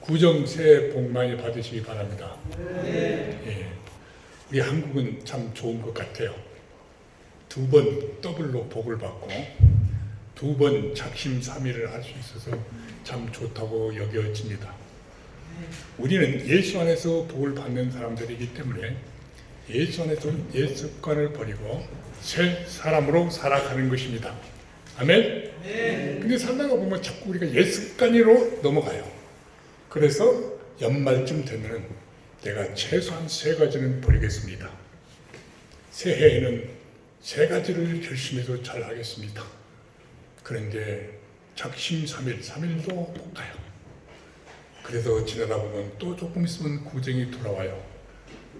구정 새해 복 많이 받으시기 바랍니다. 예, 우리 한국은 참 좋은 것 같아요. 두 번 더블로 복을 받고 두 번 작심삼일을 할 수 있어서 참 좋다고 여겨집니다. 우리는 예수 안에서 복을 받는 사람들이기 때문에 예수 안에서 옛 습관을 버리고 새 사람으로 살아가는 것입니다. 아멘? 근데 살다가 보면 자꾸 우리가 옛 습관으로 넘어가요. 그래서 연말쯤 되면 내가 최소한 3가지는 버리겠습니다. 새해에는 3가지를 결심해서 잘 하겠습니다. 그런데 작심삼일, 3일도 못 가요. 그래서 지나다 보면 또 조금 있으면 구정이 돌아와요.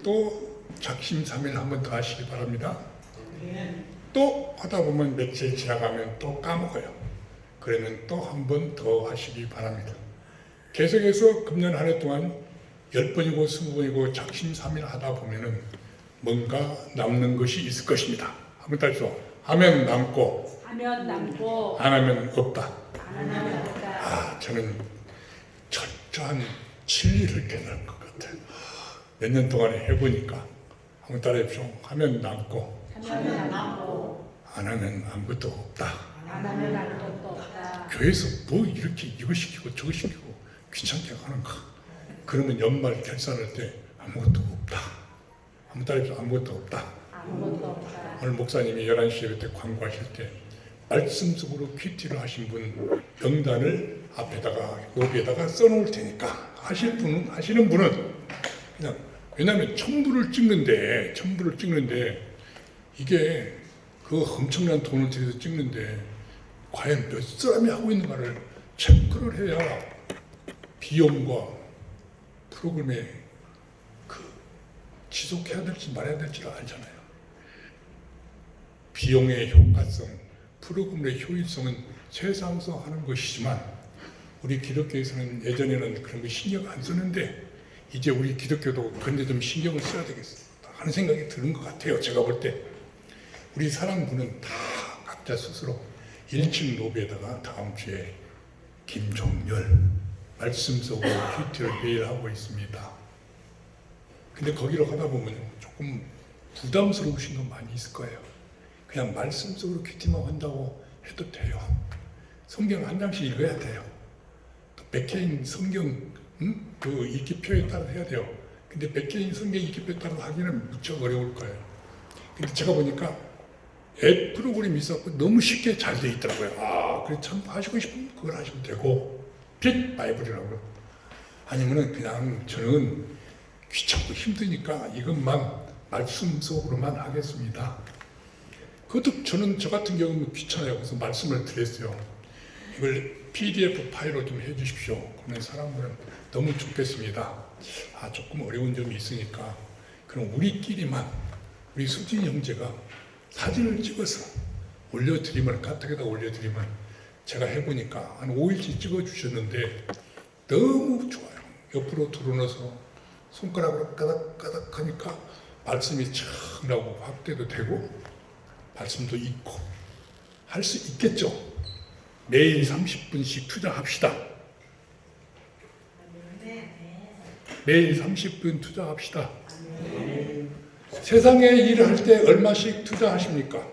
또 작심삼일 한 번 더 하시기 바랍니다. 또 하다 보면 며칠 지나가면 또 까먹어요. 그러면 또 한 번 더 하시기 바랍니다. 계속해서 금년 한 해 동안 10번이고 20번이고 작심삼일 하다 보면은 뭔가 남는 것이 있을 것입니다. 한번 따지죠. 하면 남고 안 하면 없다. 저는 철저한 진리를 깨달은 것 같아요. 몇 년 동안에 해보니까 한번 따라해보죠. 하면 남고 안 하면 아무것도 없다. 교회에서 뭐 이렇게 이거 시키고 저거 시키고 귀찮게 하는가. 그러면 연말 결산할 때 아무것도 없다. 한번 따라해보죠. 아무것도 없다. 오늘 목사님이 11시에 그때 광고하실 때 말씀 속으로 큐티를 하신 분 명단을 앞에다가 로비에다가 써놓을 테니까 하시는 분은 그냥, 왜냐하면 첨부를 찍는데 이게 그 엄청난 돈을 들여서 찍는데 과연 몇 사람이 하고 있는가를 체크를 해야 비용과 프로그램에 지속해야 될지 말아야 될지를 알잖아요. 비용의 효과성, 프로그램의 효율성은 세상에서 하는 것이지만 우리 기독교에서는 예전에는 그런 거 신경 안 썼는데 이제 우리 기독교도 그런 데 좀 신경을 써야 되겠다 하는 생각이 드는 것 같아요. 제가 볼 때 우리 사랑부는 다 각자 스스로 1층 로비에다가 다음 주에 김종열 말씀 속으로 큐티를 매일 하고 있습니다. 근데 거기로 가다 보면 조금 부담스러우신 건 많이 있을 거예요. 그냥 말씀 속으로 큐티만 한다고 해도 돼요. 성경 한 장씩 읽어야 돼요. 또 백개인 성경 그 읽기표에 따라 해야 돼요. 근데 백개인 성경 읽기표에 따라 하기는 무척 어려울 거예요. 근데 제가 보니까 앱 프로그램이 있었고 너무 쉽게 잘 돼 있더라고요. 그래 참 하시고 싶으면 그걸 하시면 되고 빅 바이블이라고. 아니면은 그냥 저는 귀찮고 힘드니까 이것만 말씀 속으로만 하겠습니다. 그것도 저 같은 경우는 귀찮아요. 그래서 말씀을 드렸어요. 이걸 PDF 파일로 좀 해주십시오. 그러면 사람들은 너무 좋겠습니다. 조금 어려운 점이 있으니까 그럼 우리끼리만 우리 수진이 형제가 사진을 찍어서 올려드리면 카톡에다 올려드리면 제가 해보니까 한 5일씩 찍어주셨는데 너무 좋아요. 옆으로 들어넣어서 손가락으로 까닥까닥 하니까 말씀이 쫙 나오고 확대도 되고 말씀도 있고 할 수 있겠죠. 매일 30분씩 투자합시다. 매일 30분 투자합시다. 세상에 일을 할 때 얼마씩 투자하십니까?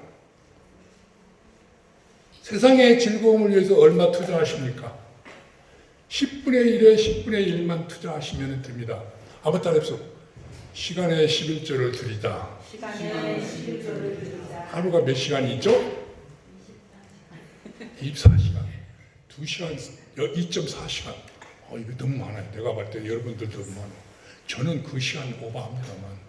세상의 즐거움을 위해서 얼마 투자하십니까? 10분의 1에 10분의 1만 투자하시면 됩니다. 한번 따라해보세요. 시간에 11조를 드리자. 하루가 몇 시간이 있죠? 24시간. 2시간, 2.4시간. 이거 너무 많아요. 내가 봤을 때 여러분들도 너무 많아요. 저는 그 시간 오버합니다만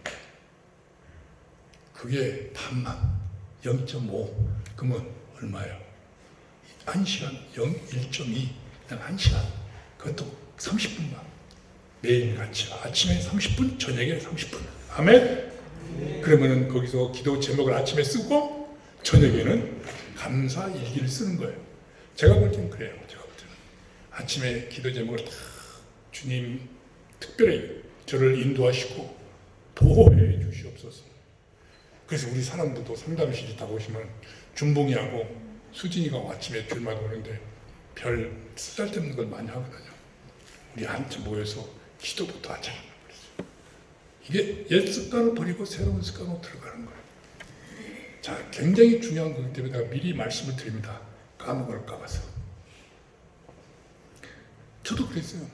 그게 반만 0.5 그러면 얼마예요? 1시간 1.2 그냥 1시간 그것도 30분만 매일 같이 아침에 30분 저녁에 30분 아멘? 그러면은 거기서 기도 제목을 아침에 쓰고 저녁에는 감사 일기를 쓰는 거예요. 제가 볼 때는 그래요. 제가 볼 때는 아침에 기도 제목을 다 주님 특별히 저를 인도하시고 보호해 주시옵소서. 그래서 우리 사람들도 상담실에 다 오시면 준봉이하고 수진이가 아침에 줄마다 오는데 별 쓰잘데없는 걸 많이 하거든요. 우리 한테 모여서 기도부터 하자. 이게 옛 습관을 버리고 새로운 습관으로 들어가는 거예요. 자, 굉장히 중요한 거기 때문에 내가 미리 말씀을 드립니다. 까먹을까 봐서. 저도 그랬어요.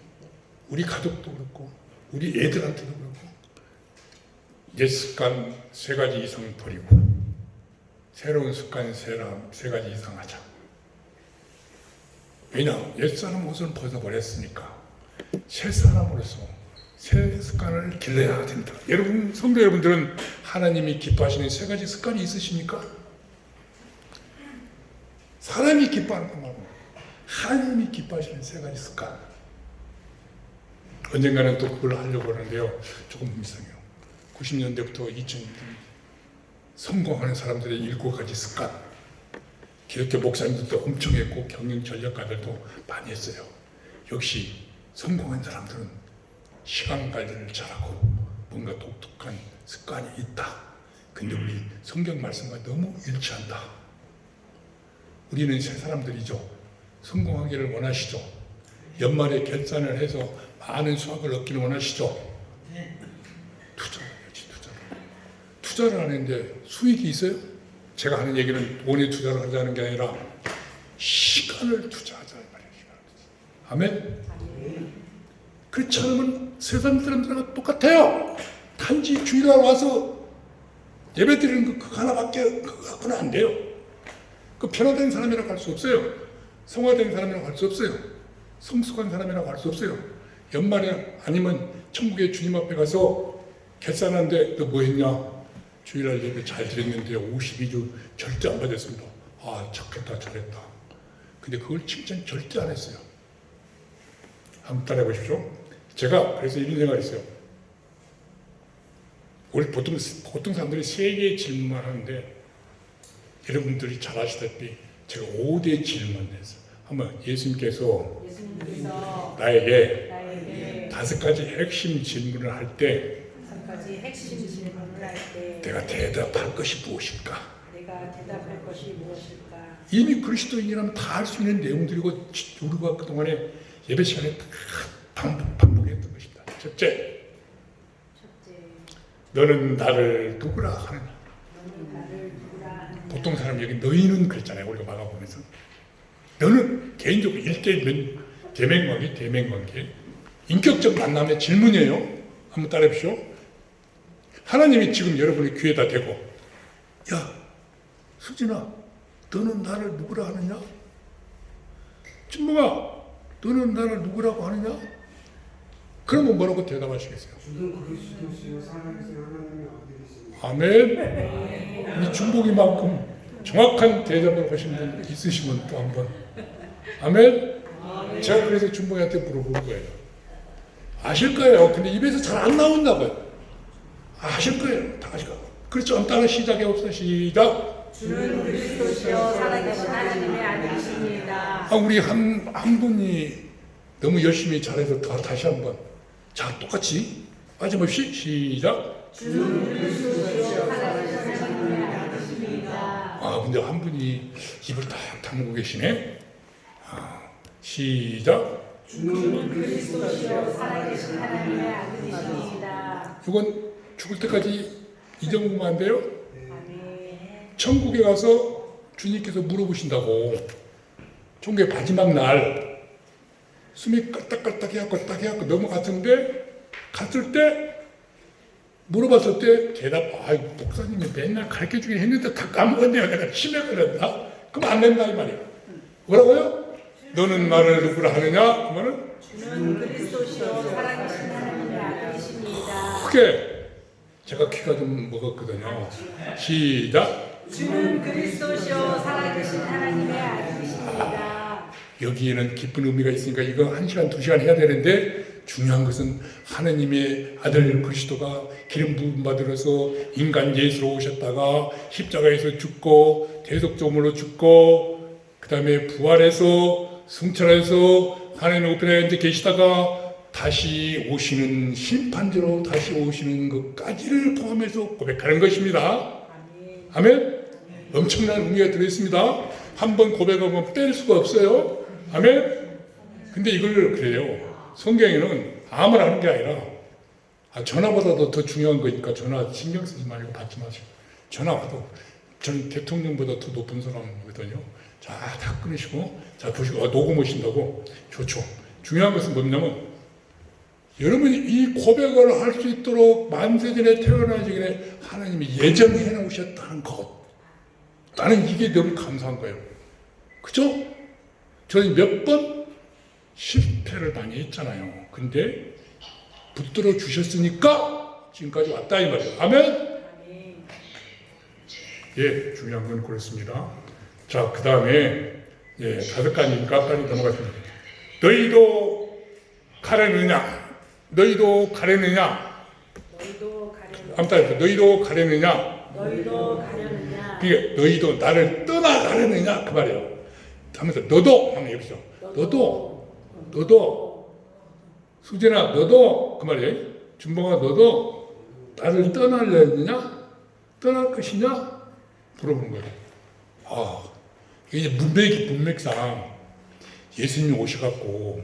우리 가족도 그렇고 우리 애들한테도 그렇고 옛 습관 3가지 이상 버리고 새로운 습관 3가지 이상 하자. 왜냐? 옛사람 옷을 벗어버렸으니까 새 사람으로서 새 습관을 길러야 됩니다. 여러분, 성도 여러분들은 하나님이 기뻐하시는 3가지 습관이 있으십니까? 사람이 기뻐하는 거 말고 하나님이 기뻐하시는 3가지 습관. 언젠가는 또 그걸 하려고 하는데요. 조금 이상해요. 90년대부터 2000년대 성공하는 사람들의 7가지 습관. 기독교 목사님들도 엄청 했고 경영 전략가들도 많이 했어요. 역시 성공한 사람들은 시간 관리를 잘하고 뭔가 독특한 습관이 있다. 근데 우리 성경 말씀과 너무 일치한다. 우리는 새 사람들이죠. 성공하기를 원하시죠. 연말에 결산을 해서 많은 수확을 얻기를 원하시죠. 투자해야지, 투자를 하는데 수익이 있어요? 제가 하는 얘기는 돈에 투자를 하자는 게 아니라 시간을 투자하자 이 말이에요. 아멘? 그렇지 않으면 세상 사람들하고 똑같아요. 단지 주일날 와서 예배 드리는 거 그거 하나밖에 그거 갖고는 안 돼요. 그 변화된 사람이라고 할 수 없어요. 성화된 사람이라고 할 수 없어요. 성숙한 사람이라고 할 수 없어요. 연말에 아니면 천국의 주님 앞에 가서 결산하는데 너 뭐 했냐? 주일날 예배 잘 드렸는데 52주 절대 안 받았습니다. 아, 착했다, 잘했다. 근데 그걸 칭찬 절대 안 했어요. 한번 따라해 보십시오. 제가 그래서 이런 생각을 했어요. 우리 보통 사람들이 3개의 질문을 하는데 여러분들이 잘 아시다시피 제가 5대 질문을 했어요. 한번 예수님께서 나에게 5가지 핵심 질문을 할 때 내가 대답할 것이 무엇일까? 이미 그리스도인이라면 다 할 수 있는 내용들이고 우리가 그동안에 예배 시간에 다 반복했던 것이다. 첫째, 너는 나를 누구라 하느냐? 보통 사람 여기 너희는 그랬잖아요. 우리가 막아보면서 너는 개인적으로 1대1 대면관계 인격적 만남의 질문이에요. 한번 따라해보시오. 하나님이 지금 여러분의 귀에다 대고 야 수진아 너는 나를 누구라 하느냐? 진봉아 너는 나를 누구라고 하느냐? 그러면 뭐라고 대답하시겠어요? 아멘. 이 중복이만큼 정확한 대답을 하신 분 있으시면 또 한번 아멘. 제가 그래서 준봉이한테 물어볼 거예요. 아실 거예요. 근데 입에서 잘 안 나온다 봐요. 아실 거예요. 다 아실 거예요. 그렇죠. 따라 시작해 봅시다. 시작. 주는 그리스도시요 살아계신 하나님의 아들이십니다. 우리 한 분이 너무 열심히 잘해서 다시 한번. 자, 똑같이 빠짐없이 시작. 주는 그리스도시요 살아계신 하나님의 아들이십니다. 근데 한 분이 입을 딱 다물고 계시네. 시작. 주는 그리스도시요 살아계신 하나님의 아들이십니다. 이건 죽을 때까지 잊어먹으면 안 돼요? 아멘. 천국에 가서 주님께서 물어보신다고. 천국의 마지막 날 숨이 깔딱깔딱 해갖고 넘어갔는데 갔을 때 물어봤을 때 대답 목사님이 맨날 가르쳐주긴 했는데 다 까먹었네요. 내가 치매 걸렸나? 그럼 안 된다 이 말이야. 뭐라고요? 너는 나를 누구라 하느냐? 그러면은 주는 그리스도시요 살아계신 하나님의 아들이십니다. 크게 제가 키가 좀 먹었거든요. 시작. 주는 그리스도시요 살아계신 하나님의 아들이십니다. 여기에는 깊은 의미가 있으니까 이거 1시간, 2시간 해야 되는데 중요한 것은 하나님의 아들 그리스도가 기름 부음 받으러서 인간 예수로 오셨다가 십자가에서 죽고 대속제물로 죽고 그 다음에 부활해서 승천해서 하나님 우편에 앉아 계시다가 다시 오시는 심판대로 다시 오시는 것까지를 포함해서 고백하는 것입니다. 아멘. 엄청난 의미가 들어있습니다. 한번 고백하면 뺄 수가 없어요. 아멘. 근데 이걸 그래요. 성경에는 아무나 하는 게 아니라 전화보다도 더 중요한 거니까 전화 신경 쓰지 말고 받지 마시고 전화 와도 저는 대통령보다 더 높은 사람이거든요. 자, 다 끊으시고 자 보시고 녹음하신다고 좋죠. 중요한 것은 뭐냐면 여러분이 이 고백을 할 수 있도록 만세전에 태어나기 전에 하나님이 예정해 놓으셨다는 것. 나는 이게 너무 감사한 거예요. 그죠? 저는 몇 번 실패를 많이 했잖아요. 근데 붙들어 주셨으니까 지금까지 왔다 이 말이에요. 아멘? 예, 중요한 건 그렇습니다. 자, 그 다음에 예, 5가지니까 빨리 넘어가겠습니다. 너희도 가려느냐? 너희도 가려느냐? 너희도 가려느냐? 아무튼 너희도 가려느냐? 너희도 가려느냐? 그게 너희도 나를 떠나가려느냐 그 말이에요. 하면서 너도 한번 해보시죠. 너도 수진아 너도 그 말이에요. 준봉아 너도 나를 떠나려느냐? 떠날 것이냐? 물어보는 거예요. 이게 문맥상 예수님이 오셔갖고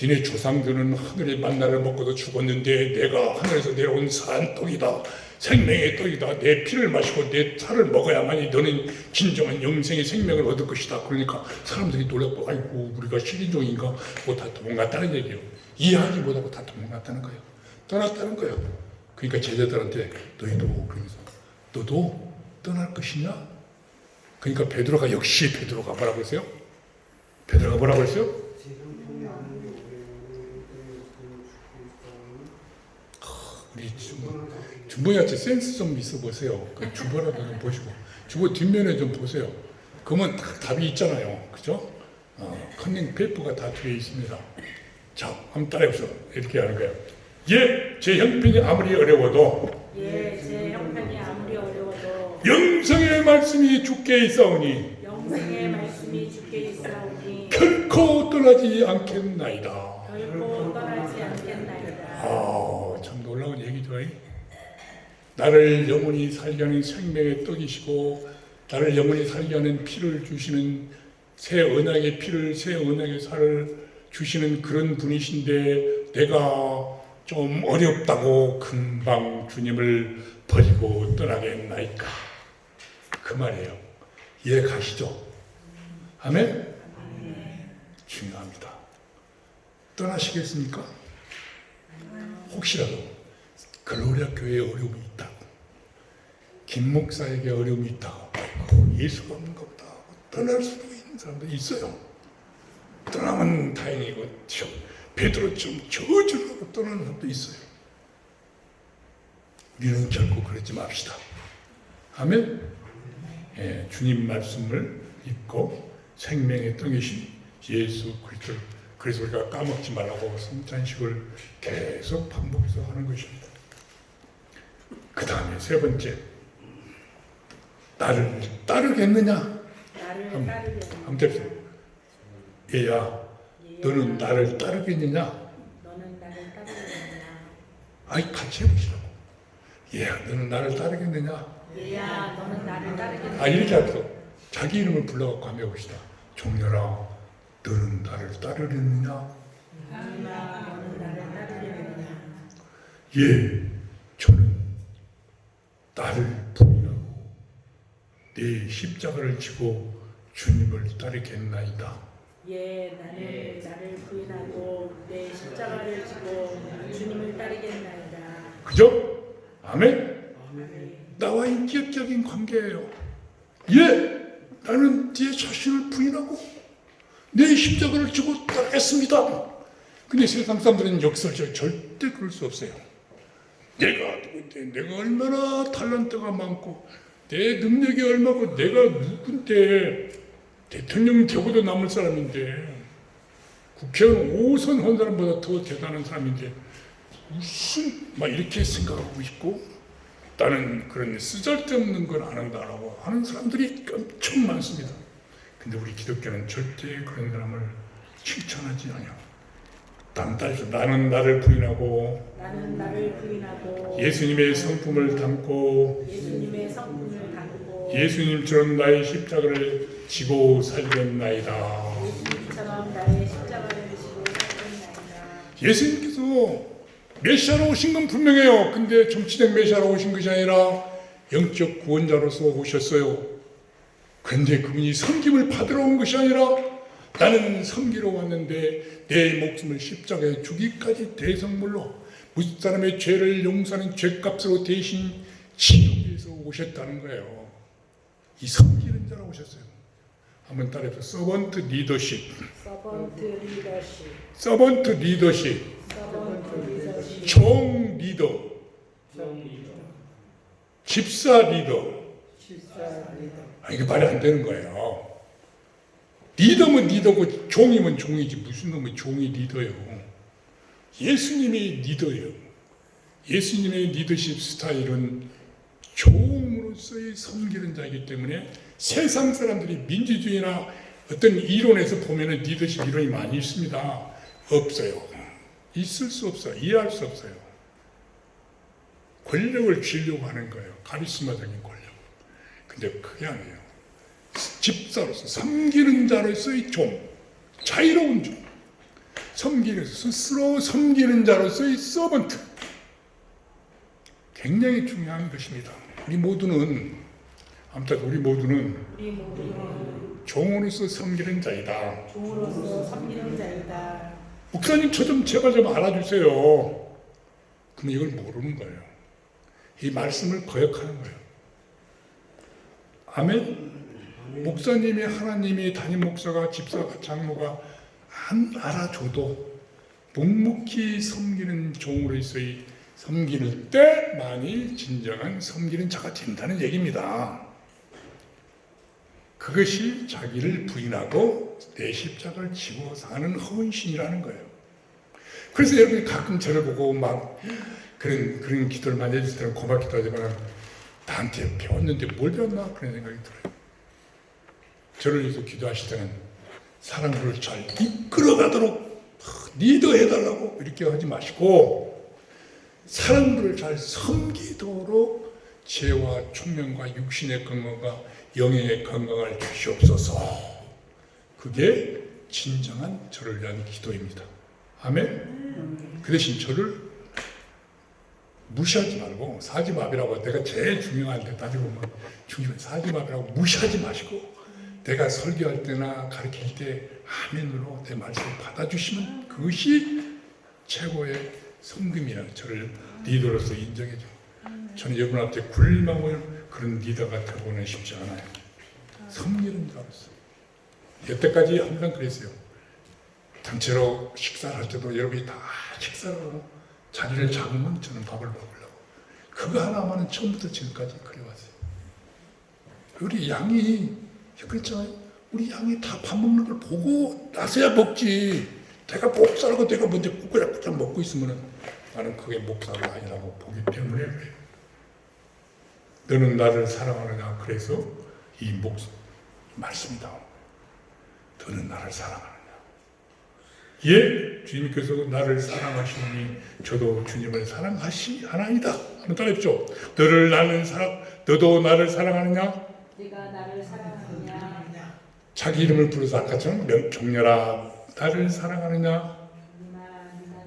니네 조상들은 하늘의 만나를 먹고도 죽었는데 내가 하늘에서 내려온 산 떡이다. 생명의 떡이다. 내 피를 마시고 내 살을 먹어야만이 너는 진정한 영생의 생명을 얻을 것이다. 그러니까 사람들이 놀랍고 아이고 우리가 식인종인가 뭐 다 도망갔다는 얘기예요. 이해하지 못하고 다 도망갔다는 거예요. 떠났다는 거예요. 그러니까 제자들한테 너희도 그러면서 너도 떠날 것이냐? 그러니까 베드로가 뭐라고 했어요? 베드로가 뭐라고 했어요? 우리 주보야채 센스 좀 있어 보세요. 그 주보라도 좀 보시고 주보 뒷면에 좀 보세요. 그러면 다 답이 있잖아요. 그죠? 컨닝 페이퍼가 다 뒤에 있습니다. 자, 한번 따라해보세요. 이렇게 하는 거예요. 예, 제 형편이 아무리 어려워도 제 형편이 아무리 어려워도 영생의 말씀이 주께 있사오니 영생의 말씀이 주께 있사오니 결코 떠나지 않겠나이다. 결코 떠나지 않겠나이다. 참 놀라운 얘기죠. 나를 영원히 살게 하는 생명의 떡이시고 나를 영원히 살게 하는 피를 주시는 새 언약의 피를 새 언약의 살을 주시는 그런 분이신데 내가 좀 어렵다고 금방 주님을 버리고 떠나겠나이까 그 말이에요. 이해 가시죠? 아멘? 중요합니다. 떠나시겠습니까? 혹시라도 글로리아 교회에 어려움이 있다고 김 목사에게 어려움이 있다고 예수가 없는 것보다 떠날 수도 있는 사람들이 있어요. 떠나면 다행이고 베드로처럼 저주를 하고 떠나는 사람도 있어요. 우리는 결코 그러지 맙시다. 아멘? 예, 주님 말씀을 믿고 생명의 떡이신 예수 그리스도를 그래서 우리가 까먹지 말라고 성찬식을 계속 반복해서 하는 것입니다. 그 다음에 세 번째, 나를 따르겠느냐? 나를 한번 따르겠느냐? 해보세요. 얘야, 너는 나를 따르겠느냐? 너는 나를 따르겠느냐? 아이 같이 해보시라고. 얘야, 너는 나를 따르겠느냐? 얘야, 너는 나를 따르겠느냐? 이렇게 합시다. 자기 이름을 불러갖고 한번 해봅시다. 종려라, 너는 나를 따르겠느냐? 종려라, 너는 나를 따르겠느냐? 예, 저는 나를 부인하고 내 십자가를 지고 주님을 따르겠나이다. 예, 나를 부인하고 내 십자가를 지고 주님을 따르겠나이다. 그죠? 아멘? 나와 인격적인 관계예요. 예, 나는 내 자신을 부인하고 내 십자가를 지고 따르겠습니다. 근데 세상 사람들은 역설적 절대 그럴 수 없어요. 내가 누군데, 내가 얼마나 탤런트가 많고 내 능력이 얼마고 내가 누군데 대통령 되고도 남을 사람인데 국회의원 5선 한 사람보다 더 대단한 사람인데 무슨 막 이렇게 생각하고 있고 나는 그런 쓰잘데없는 걸 안 한다라고 하는 사람들이 엄청 많습니다. 근데 우리 기독교는 절대 그런 사람을 칭찬하지 않아요. 나는 나를 부인하고 예수님의 성품을 담고 예수님처럼 나의 십자가를 지고 살겠나이다. 예수님께서 메시아로 오신 건 분명해요. 근데 정치적 메시아로 오신 것이 아니라 영적 구원자로서 오셨어요. 그런데 그분이 섬김을 받으러 온 것이 아니라 나는 섬기러 왔는데 내 목숨을 십자가에 주기까지 대성물로 무슨 사람의 죄를 용서하는 죄값으로 대신 치르기 위해서 오셨다는 거예요. 이 섬기는 자로 오셨어요. 한번 따라해서 서번트 리더십. 서번트 리더십. 서번트 리더십. 서번트 리더십. 종 리더. 집사 리더. 이게 말이 안 되는 거예요. 리더면 리더고 종이면 종이지 무슨 놈의 종이 리더예요. 예수님이 리더예요. 예수님의 리더십 스타일은 종으로서의 섬기는 자이기 때문에 세상 사람들이 민주주의나 어떤 이론에서 보면은 리더십 이론이 많이 있습니다. 없어요. 있을 수 없어요. 이해할 수 없어요. 권력을 쥐려고 하는 거예요. 카리스마적인 권력. 근데 그게 아니에요. 집사로서 섬기는 자로서의 종, 자유로운 종, 섬기는 스스로 섬기는 자로서의 서번트. 굉장히 중요한 것입니다. 우리 모두는 종으로서 섬기는 자이다. 종으로서 섬기는 자이다. 목사님 저 좀 제발 좀 알아주세요. 그럼 이걸 모르는 거예요. 이 말씀을 거역하는 거예요. 아멘. 목사님이 하나님이 담임 목사가 집사가 장로가 안 알아줘도 묵묵히 섬기는 종으로서의 섬기는 때만이 진정한 섬기는 자가 된다는 얘기입니다. 그것이 자기를 부인하고 내 십자가를 지고 사는 헌신이라는 거예요. 그래서 여러분이 가끔 저를 보고 막 그런 기도를 많이 해주실 때는 고맙기도 하지만 나한테 배웠는데 뭘 배웠나 그런 생각이 들어요. 저를 위해서 기도하실 때는 사람들을 잘 이끌어가도록 리더해달라고 이렇게 하지 마시고 사람들을 잘 섬기도록 죄와 총명과 육신의 건강과 영의 건강을 주시옵소서. 그게 진정한 저를 위한 기도입니다. 아멘. 그 대신 저를 무시하지 말고 사지마비라고 내가 제일 중요한데 따지고 보면 중요한 사지마비라고 무시하지 마시고 내가 설교할 때나 가르칠 때 아멘으로 내 말씀을 받아주시면 그것이 최고의 섬김이라고 저를 리더로서 인정해줘. 저는 여러분한테 굴림하고 그런 리더가 되고는 싶지 않아요. 섬기는 자로서. 여태까지 항상 그랬어요. 단체로 식사를 할 때도 여러분이 다 식사를 하고 자리를 잡으면 저는 밥을 먹으려고. 그거 하나만은 처음부터 지금까지 그래왔어요. 우리 양이 그랬잖아요. 우리 양이 다 밥 먹는 걸 보고 나서야 먹지. 내가 목살고 내가 먼저 꾸꾸락꾸락 먹고 있으면 나는 그게 목살이 아니라고 보기 때문에 그래요. 너는 나를 사랑하느냐. 그래서 이 말씀이 나옵니다. 너는 나를 사랑하느냐. 예, 주님께서 나를 사랑하시니 저도 주님을 사랑하나이다. 한번 따라해보죠. 너도 나를 사랑하느냐? 네가 나를 사랑하느냐? 자기 이름을 불러서 아까처럼 종려라. 나를 사랑하느냐? 네가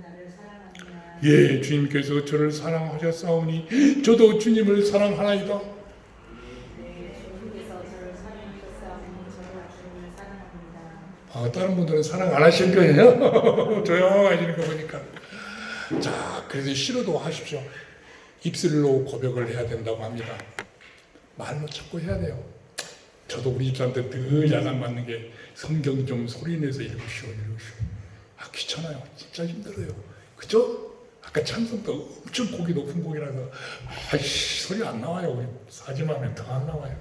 나를 사랑하느냐? 예, 주님께서 저를 사랑하셨사오니 저도 주님을 사랑하나이다. 네, 주님께서 저를 사랑하셨사오니 저도 주님을 사랑합니다. 다른 분들은 사랑 안 하시는 거예요? 조용하시는 거 보니까. 자, 그래서 싫어도 하십시오. 입술로 고백을 해야 된다고 합니다. 말로 자꾸 해야 돼요. 저도 우리 집사한테 늘 야단 맞는 게 성경 좀 소리내서 읽으시오. 귀찮아요. 진짜 힘들어요. 그죠? 아까 찬송도 엄청 곡이 높은 곡이라서 소리 안 나와요. 우리 사지마면 더 안 나와요.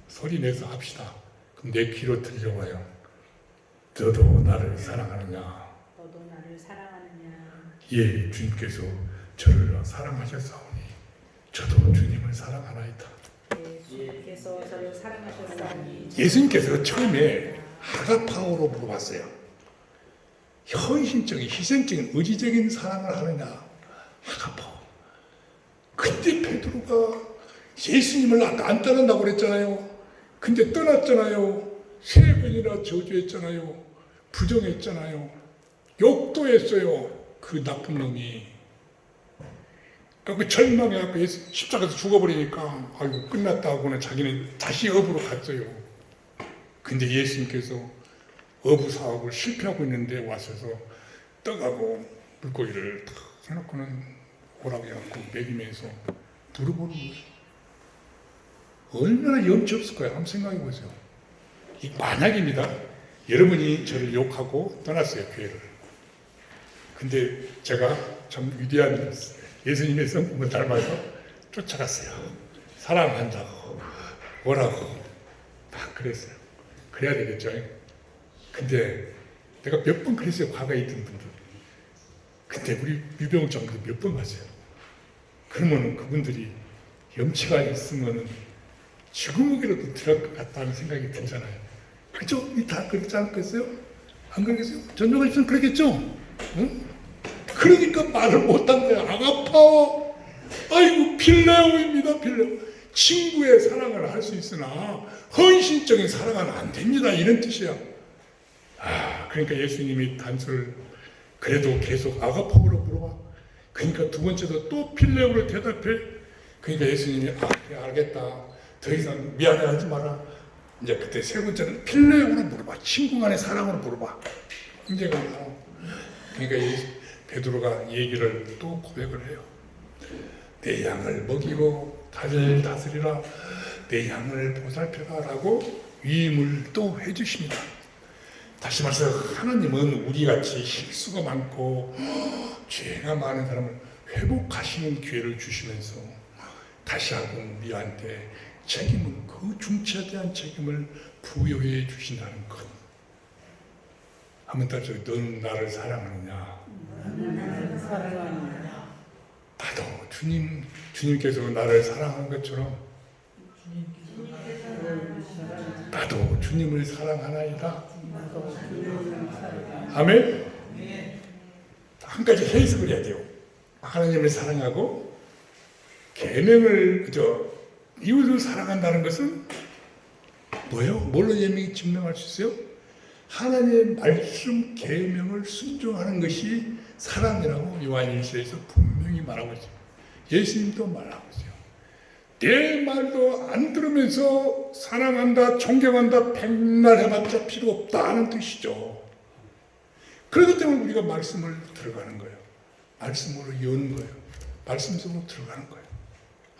소리 내서 합시다. 그럼 내 귀로 들려와요. 너도 나를 사랑하느냐? 너도 나를 사랑하느냐? 예, 주님께서 저를 사랑하셨사오니 저도 주님을 사랑하나이다. 네, 주님께서 저를 사랑하셨사오니 예수님께서 처음에 아가파오로 물어봤어요. 헌신적인, 희생적인, 의지적인 사랑을 하느냐? 아가파오. 그때 베드로가 예수님을 아까 안 떠난다고 그랬잖아요. 근데 떠났잖아요. 3번이나 저주했잖아요. 부정했잖아요. 욕도 했어요. 그 나쁜 놈이 그 절망해갖고 십자가에서 죽어버리니까 아이고 끝났다 하고는 자기는 다시 업으로 갔어요. 근데 예수님께서 어부 사업을 실패하고 있는데 와서서 떡하고 물고기를 탁 해놓고는 오라고 해갖고 먹이면서 물어보는 거예요. 얼마나 염치 없을 거예요. 한번 생각해 보세요. 이 만약입니다. 여러분이 저를 욕하고 떠났어요, 교회를. 근데 제가 참 위대한 예수님의 성품을 닮아서 쫓아갔어요. 사랑한다고, 뭐라고, 막 그랬어요. 그래야 되겠죠. 근데 내가 몇 번 그랬어요, 과거에 있던 분들. 근데 우리 유병장도 몇 번 갔어요. 그러면 그분들이 염치가 있으면 지구목이라도 들어갈 것 같다는 생각이 들잖아요. 그죠? 다 그렇지 않겠어요? 안 그러겠어요? 전조가 있으면 그러겠죠? 응? 그러니까 말을 못한 거야. 아가파워. 아이고, 필레오입니다, 필레오. 친구의 사랑을 할 수 있으나 헌신적인 사랑은 안 됩니다. 이런 뜻이야. 그러니까 예수님이 단서를 그래도 계속 아가파워로 물어봐. 그러니까 두 번째도 또 필레오로 대답해. 그러니까 예수님이 그래, 알겠다. 더 이상 미안해하지 마라. 이제 그때 세 번째는 필레오로 물어봐. 친구 간의 사랑으로 물어봐. 문제가 나와. 그러니까 베드로가 얘기를 또 고백을 해요. 내 양을 먹이고 다들 다스리라. 내 양을 보살펴라 라고 위임을 또 해주십니다. 다시 말해서 하나님은 우리같이 실수가 많고 죄가 많은 사람을 회복하시는 기회를 주시면서 다시 한번 우리한테 책임을, 그 중치에 대한 책임을 부여해 주신다는 것. 한번 따져, 너는 나를 사랑하느냐? 나도 주님께서 나를 사랑한 것처럼 나도 주님을 사랑하나이다. 아멘? 한 가지 해석을 해야 돼요. 하나님을 사랑하고 계명을 이웃을 사랑한다는 것은 뭐예요? 뭘로 증명할 수 있어요? 하나님의 말씀 계명을 순종하는 것이 사랑이라고 요한일서에서 분명히 말하고 있어요. 예수님도 말하고 있어요. 내 말도 안 들으면서 사랑한다, 존경한다, 백날 해봤자 필요 없다는 뜻이죠. 그렇기 때문에 우리가 말씀을 들어가는 거예요. 말씀으로 여는 거예요. 말씀 속으로 들어가는 거예요.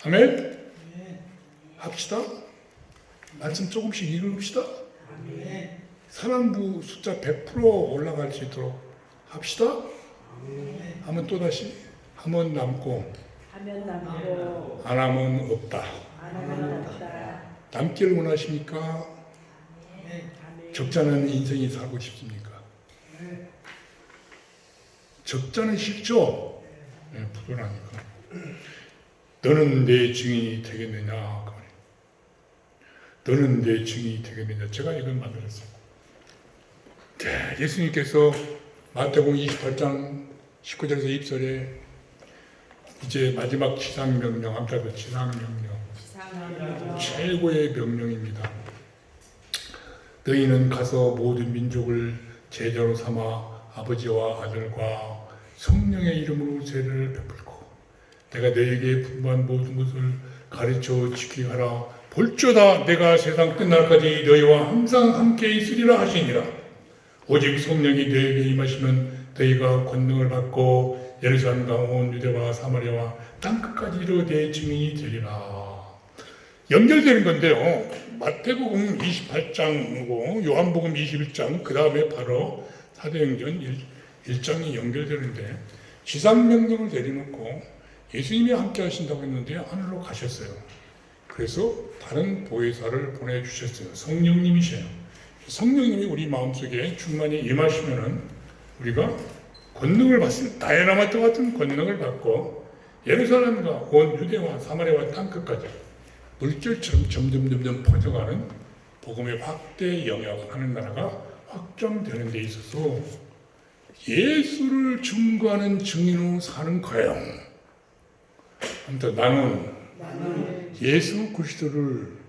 아멘? 합시다. 말씀 조금씩 읽읍시다. 사랑부 숫자 100% 올라갈 수 있도록 합시다. 하면 또다시 하면 남고 안 하면 없다. 남기를 원하십니까? 적잖은 인생이 살고 싶습니까? 적잖은 싫죠? 네, 불안하니까. 너는 내 증인이 되겠느냐? 너는 내 증인이 되겠느냐? 제가 이걸 만들었어요. 네, 예수님께서 마태복음 28장 19절에서 20절에 이제 마지막 지상명령, 아까도 지상명령, 최고의 명령입니다. 너희는 가서 모든 민족을 제자로 삼아 아버지와 아들과 성령의 이름으로 세례를 베풀고 내가 너희에게 분부한 모든 것을 가르쳐 지키게 하라. 볼지어다 내가 세상 끝날까지 너희와 항상 함께 있으리라 하시니라. 오직 성령이 너희에게 임하시면 너희가 권능을 받고 예루살렘과 온 유대와 사마리아와 땅끝까지 이르러 내 증인이 되리라. 연결되는 건데요. 마태복음 28장이고 요한복음 21장 그 다음에 바로 사도행전 1장이 연결되는데 지상명령을 내려놓고 예수님이 함께 하신다고 했는데 하늘로 가셨어요. 그래서 다른 보혜사를 보내주셨어요. 성령님이셔요. 성령님이 우리 마음속에 충만히 임하시면은 우리가 권능을 받습니다. 다이나마이트 같은 권능을 받고 예루살렘과 온 유대와 사마리아와 땅끝까지 물결처럼 점점 퍼져가는 복음의 확대 영역하는 나라가 확장되는 데 있어서 예수를 증거하는 증인으로 사는 거예요. 아무튼 나는 예수 그리스도를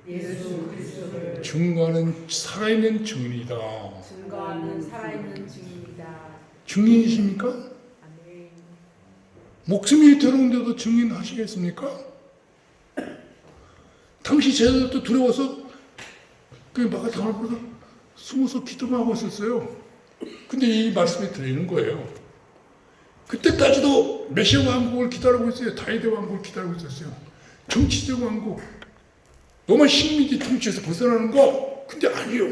증거하는 살아있는 증인이다. 증거하는 살아있는 증인이다. 증인이십니까? 아멘. 목숨이 들어온데도 증인하시겠습니까? 당시 제자들도 두려워서 그 마가다락을 보고 숨어서 기도만 하고 있었어요. 근데 이 말씀이 들리는 거예요. 그때까지도 메시아 왕국을 기다리고 있어요. 다윗의 왕국을 기다리고 있었어요. 정치적 왕국, 로마 식민지 통치에서 벗어나는 거. 근데 아니요.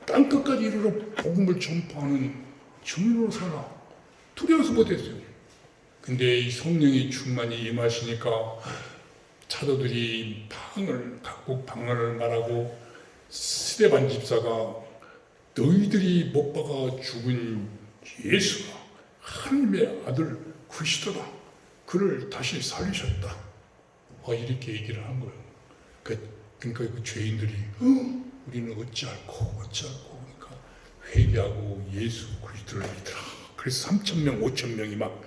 땅끝까지 이르러 복음을 전파하는 증인으로 살아. 두려워서 못했어요. 근데 이 성령의 충만이 임하시니까 사도들이 각국 방언을 말하고 스데반 집사가 너희들이 못 박아 죽은 예수가 하나님의 아들 그리스도다. 그를 다시 살리셨다. 이렇게 얘기를 한 거예요. 그러니까 그 죄인들이 우리는 어찌할꼬 그러니까 회개하고 예수 그리스도를 믿으라. 그래서 3,000명, 5,000명이 막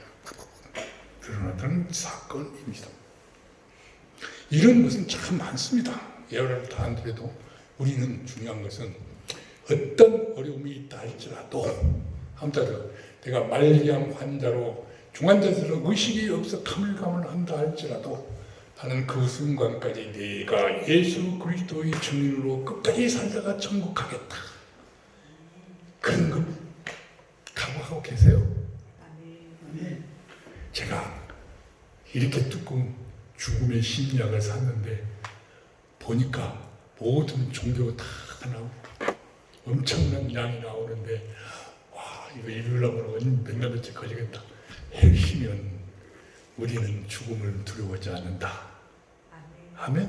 일어났다는 사건입니다. 이런 것은 참 많습니다. 예화를 다 안 드려도 우리는 중요한 것은 어떤 어려움이 있다 할지라도 아무튼 내가 말기암 환자로 중환자실로 의식이 없어 가물가물한다 할지라도 나는 그 순간까지 내가 예수 그리스도의 증인으로 끝까지 살다가 천국 가겠다. 그런 거 각오하고 계세요? 제가 이렇게 듣고 죽음의 심리학을 샀는데 보니까 모든 종교가 다 나오고 엄청난 양이 나오는데 와 이거 읽으려면 몇 년째 걸리겠다. 핵심은 우리는 죽음을 두려워하지 않는다. 아멘?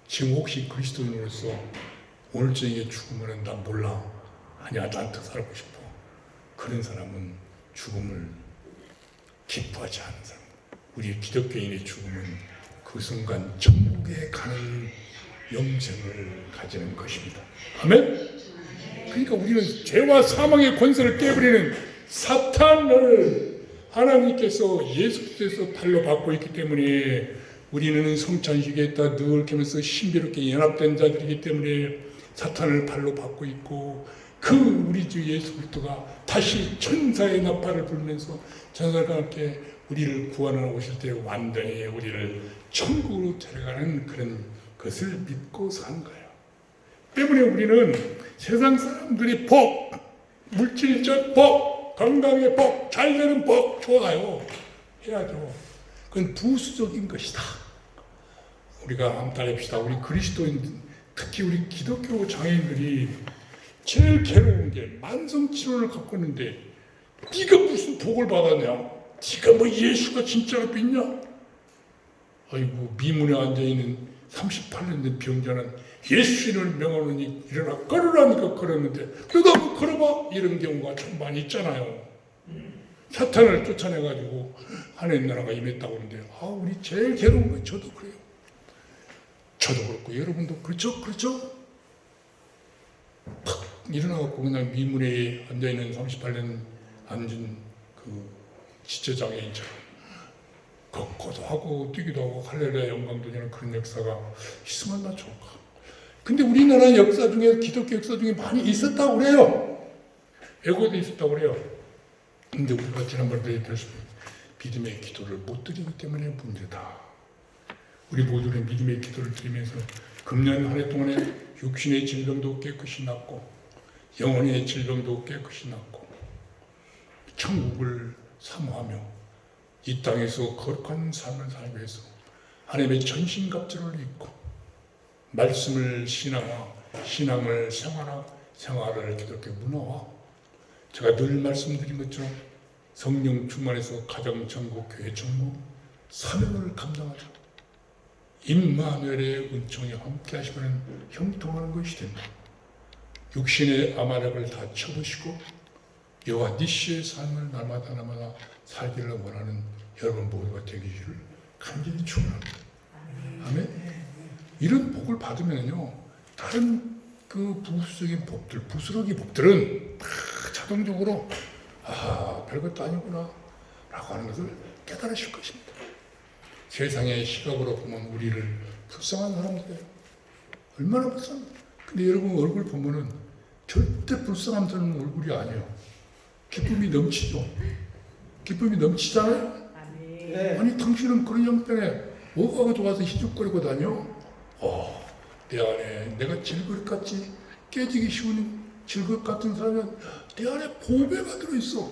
지금 혹시 그리스도인으로서 오늘 저녁에 죽으면 난 몰라. 아니야 난 더 살고 싶어. 그런 사람은 죽음을 기뻐하지 않는 사람. 우리 기독교인의 죽음은 그 순간 천국에 가는 영생을 가지는 것입니다. 아멘? 그러니까 우리는 죄와 사망의 권세를 깨버리는 사탄을 하나님께서 예수 그리스도에서 발로 받고 있기 때문에 우리는 성찬식에 늘 계면서 신비롭게 연합된 자들이기 때문에 사탄을 발로 받고 있고 그 우리 주 예수 그리스도가 다시 천사의 나팔을 불면서 천사가 함께 우리를 구원하러 오실 때 완전히 우리를 천국으로 데려가는 그런 것을 믿고 사는 거예요. 때문에 우리는 세상 사람들이 복, 물질적 복, 건강의 복, 잘되는 복 좋아요. 해야죠. 그건 부수적인 것이다. 우리가 한번 따라합시다. 우리 그리스도인, 특히 우리 기독교 장애인들이 제일 괴로운 게 만성질환을 갖고 있는데 네가 무슨 복을 받았냐? 네가 뭐 예수가 진짜로 믿냐? 아이고 미문에 앉아있는 38년 된 병자는 예수 이름을 명하노니 일어나 걸으라니까 걸었는데 너도 한번 걸어봐? 이런 경우가 참 많이 있잖아요. 사탄을 쫓아내가지고 하나님 나라가 임했다고 하는데 우리 제일 괴로운 거 저도 그래요. 저도 그렇고 여러분도 그렇죠? 팍 일어나갖고 그냥 미문에 앉아있는 38년 앉은 그 지체장애인처럼 걷고도 하고 뛰기도 하고 할렐루야 영광도 되는 그런 역사가 있으면 나 좋을까. 근데 우리나라 역사 중에 기독교 역사 중에 많이 있었다고 그래요. 애고에도 있었다고 그래요. 근데 우리가 지난번에 얘기했습니다. 믿음의 기도를 못 드리기 때문에 문제다. 우리 모두는 믿음의 기도를 드리면서 금년 한 해 동안에 육신의 질병도 깨끗이 낫고 영혼의 질병도 깨끗이 낫고 천국을 사모하며 이 땅에서 거룩한 삶을 살기 위해서 하나님의 전신갑주를 입고 말씀을 신앙을 생활을 기독교 문화와 제가 늘 말씀드린 것처럼 성령 충만해서 가정, 전국, 교회 전무 사명을 감당하자. 임마누엘의 은총이 함께 하시면 형통하는 것이 된다. 육신의 아마력을 다 쳐부시고 여호와 니시의 삶을 날마다 살기를 원하는 여러분 모두가 되기를 간절히 축원합니다. 아멘. 이런 복을 받으면요 다른 그 부수적인 복들, 부스러기 복들은 다 자동적으로 별것도 아니구나 라고 하는 것을 깨달으실 것입니다. 세상의 시각으로 보면 우리를 불쌍한 사람들이에요. 얼마나 불쌍해요. 근데 여러분 얼굴 보면은 절대 불쌍함 드는 얼굴이 아니에요. 기쁨이 넘치죠. 기쁨이 넘치잖아요. 아멘. 네. 아니 당신은 그런 형편에 뭐가 좋아서 희죽거리고 다녀? 내 안에 내가 질그릇같이 깨지기 쉬운 질그릇 같은 사람은 내 안에 보배가 들어있어.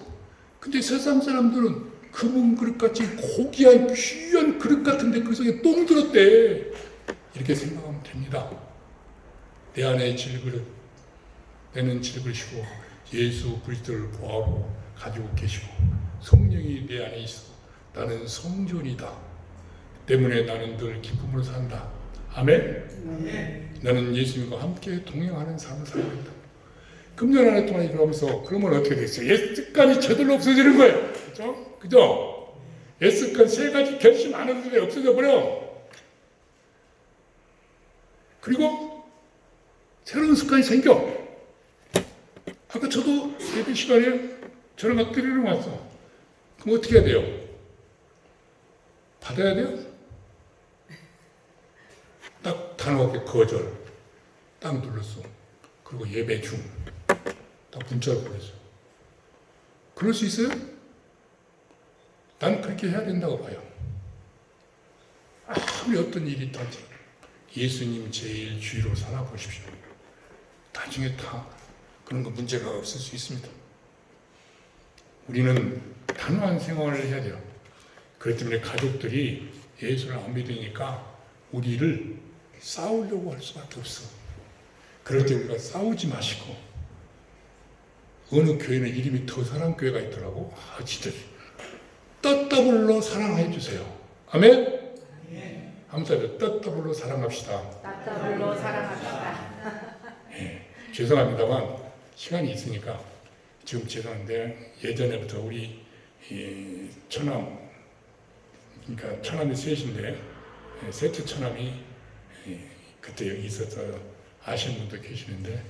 근데 세상 사람들은 금은 그릇같이 고귀한 귀한 그릇 같은데 그 속에 똥 들었대. 이렇게 생각하면 됩니다. 내 안에 질그릇, 내는 질그릇이고 예수 그리스도를 보하고 가지고 계시고 성령이 내 안에 있어. 나는 성전이다. 때문에 나는 늘 기쁨으로 산다. 아멘. 나는 예수님과 함께 동행하는 삶을 살고 있다. 금년 한 해 동안 이러면서 그러면 어떻게 됐어요? 옛 습관이 저절로 없어지는 거예요. 그죠? 그죠? 옛 습관 세 가지 결심 안 하는데 없어져 버려. 그리고 새로운 습관이 생겨. 아까 저도 예배 시간에 저런 거 드리러 왔어. 그럼 어떻게 해야 돼요? 받아야 돼요? 딱 단호하게 거절. 딱 눌렀어. 그리고 예배 중. 딱 문자를 보냈어. 그럴 수 있어요? 난 그렇게 해야 된다고 봐요. 아무리 어떤 일이 있든지 예수님 제일 주위로 살아보십시오. 나중에 다 그런 거 문제가 없을 수 있습니다. 우리는 단호한 생활을 해야 돼요. 그렇기 때문에 가족들이 예수를 안 믿으니까 우리를 싸우려고 할 수밖에 없어. 그럴 때 우리가 싸우지 마시고, 어느 교회는 이름이 더 사랑교회가 있더라고. 진짜 떳더블로 사랑해 주세요. 아멘? 한번 떳더블로 사랑합시다. 떳더블로 사랑합시다. 죄송합니다만 시간이 있으니까 지금 죄송한데 예전에부터 우리 처남, 그러니까 처남이 셋인데 셋째 처남이 그때 여기 있어서 아시는 분도 계시는데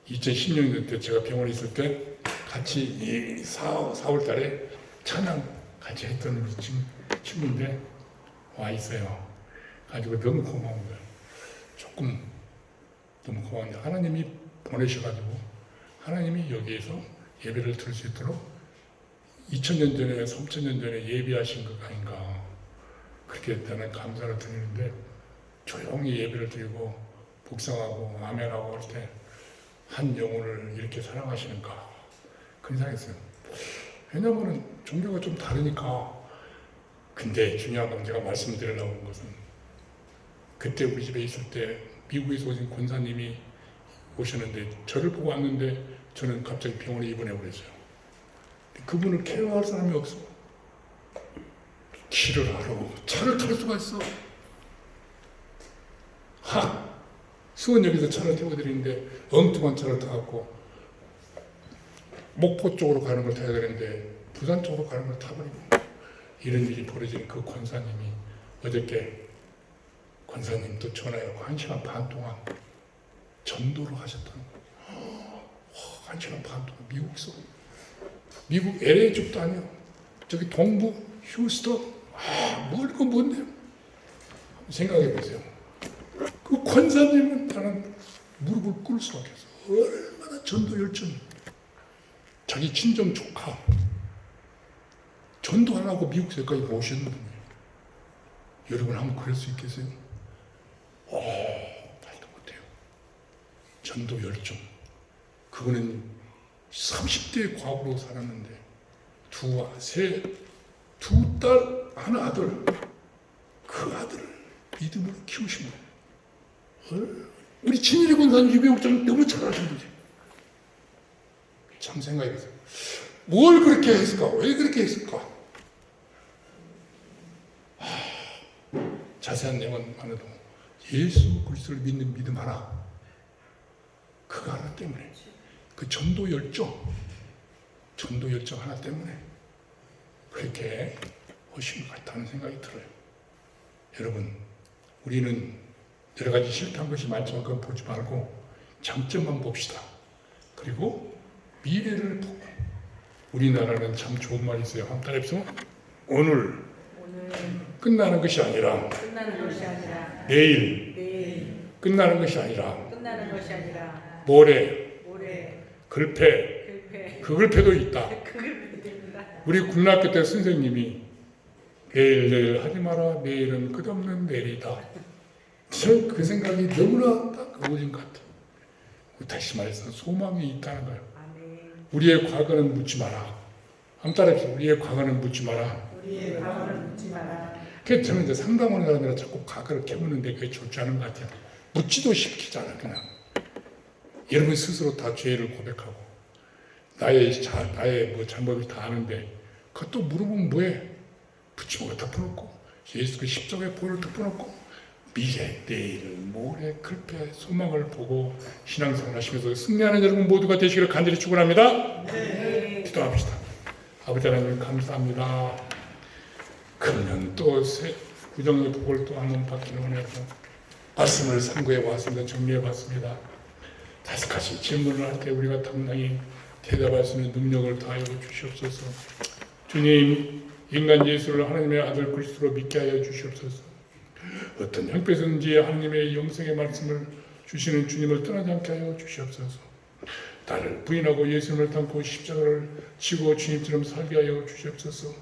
2016년 때 제가 병원에 있을 때 같이 4월 달에 찬양 같이 했던 우리 친구인데 와 있어요. 가지고 너무 고마운 거예요. 조금 너무 고마운데 하나님이 보내셔가지고 하나님이 여기에서 예배를 드릴 수 있도록 2000년 전에 3000년 전에 예배하신 것 아닌가 그렇게 나는 감사를 드리는데 조용히 예배를 드리고 복상하고 아멘하고 할 때 한 영혼을 이렇게 사랑하시는가 그런 생각했어요. 왜냐하면 종교가 좀 다르니까. 근데 중요한 건 제가 말씀드리려고 하는 것은 그때 우리 집에 있을 때 미국에서 오신 권사님이 오셨는데 저를 보고 왔는데 저는 갑자기 병원에 입원해 버렸어요. 그분을 케어할 사람이 없어. 길을 알아. 차를 탈 수가 있어. 수원역에서 차를 태워드리는데 엉뚱한 차를 타갖고 목포 쪽으로 가는 걸 타야 되는데 부산 쪽으로 가는 걸 타버리고 이런 일이 벌어지는 그 권사님이 어저께 권사님도 전화해서 1시간 반 동안 전도를 하셨다는 거예요. 1시간 반 동안 미국에서. 미국 LA 쪽도 아니에요. 저기 동부 휴스턴 멀고 뭔데요? 생각해 보세요. 그 권사님은 나는 무릎을 꿇을 수밖에 없어. 얼마나 전도 열정이. 자기 친정 조카 전도하려고 미국에까지 모시는 분이에요. 여러분 한번 그럴 수 있겠어요? 말도 못해요. 전도 열정. 그거는 30대의 과부로 살았는데 두 딸, 한 아들. 그 아들을 믿음으로 키우신 거예요. 우리 진일이 권사님 유배국장 너무 잘하신 분이에요. 참 생각해보세요. 뭘 그렇게 했을까? 왜 그렇게 했을까? 자세한 내용은 안 해도 예수 그리스도를 믿는 믿음 하나, 그거 하나 때문에, 그 전도 열정 하나 때문에 그렇게 하신 것 같다는 생각이 들어요. 여러분, 우리는 여러 가지 싫다는 것이 많지만 그건 보지 말고 장점만 봅시다. 그리고 미래를 보고, 우리나라는 참 좋은 말이 있어요. 한번 따라해보세요. 오늘 끝나는 것이 아니라 내일 끝나는 것이 아니라 모레 글패 그 글패도 있다. 우리 국민학교 때 선생님이 내일 하지 마라. 내일은 끝없는 내일이다. 저는 그 생각이 너무나 딱 어울린 것 같아요. 다시 말해서 소망이 있다는 거예요. 우리의 과거는 묻지 마라. 한번 따라해보세요. 우리의 과거는 묻지 마라. 우리의 과거는 묻지 마라. 그래서 저는 이제 상담하는 사람들은 자꾸 과거를 캐묻는데 그게 좋지 않은 것 같아요. 묻지도 시키잖아 그냥. 여러분 스스로 다 죄를 고백하고 나의 뭐 잘못을 다 아는데 그것도 물어보면 뭐해? 붙임을 덮어놓고 예수 그 십자가의 보혈을 덮어놓고 미래, 내일, 모레, 클패, 소망을 보고 신앙생활 하시면서 승리하는 여러분 모두가 되시기를 간절히 축원합니다. 네. 기도합시다. 아버지 하나님 감사합니다. 금년 또 새 구정의 복을 또 한 번 받기를 원해서 말씀을 상고해 왔습니다. 정리해 봤습니다. 5가지 질문을 할 때 우리가 당당히 대답할 수 있는 능력을 다하여 주시옵소서. 주님, 인간 예수를 하나님의 아들 그리스도로 믿게 하여 주시옵소서. 어떤 형편이든지 하나님의 영생의 말씀을 주시는 주님을 떠나지 않게 하여 주시옵소서. 나를 부인하고 예수님을 담고 십자가를 지고 주님처럼 살게 하여 주시옵소서.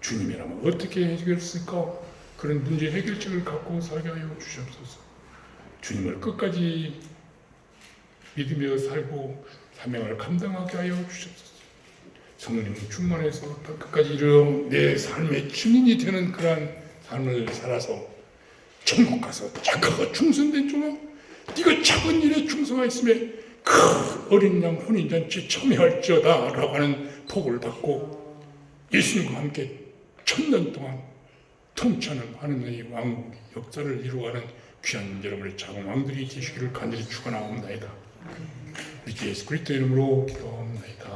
주님이라면 어떻게 해결했을까? 그런 문제 해결책을 갖고 살게 하여 주시옵소서. 주님을 끝까지 믿으며 살고 사명을 감당하게 하여 주시옵소서. 성령 충만해서 끝까지 이르러 내 삶의 증인이 되는 그러한 삶을 살아서 천국 가서 착하고 충성된 종아, 네가 작은 일에 충성하였으며 그 어린 양 혼인잔치에 참여할지어다 라고 하는 복을 받고 예수님과 함께 1000년 동안 통치하는 하느님의 왕 역사를 이루어가는 귀한 여러분의 작은 왕들이 되시기를 간절히 축원하옵나이다. 우리 주 예수 그리스도 이름으로 기도합니다.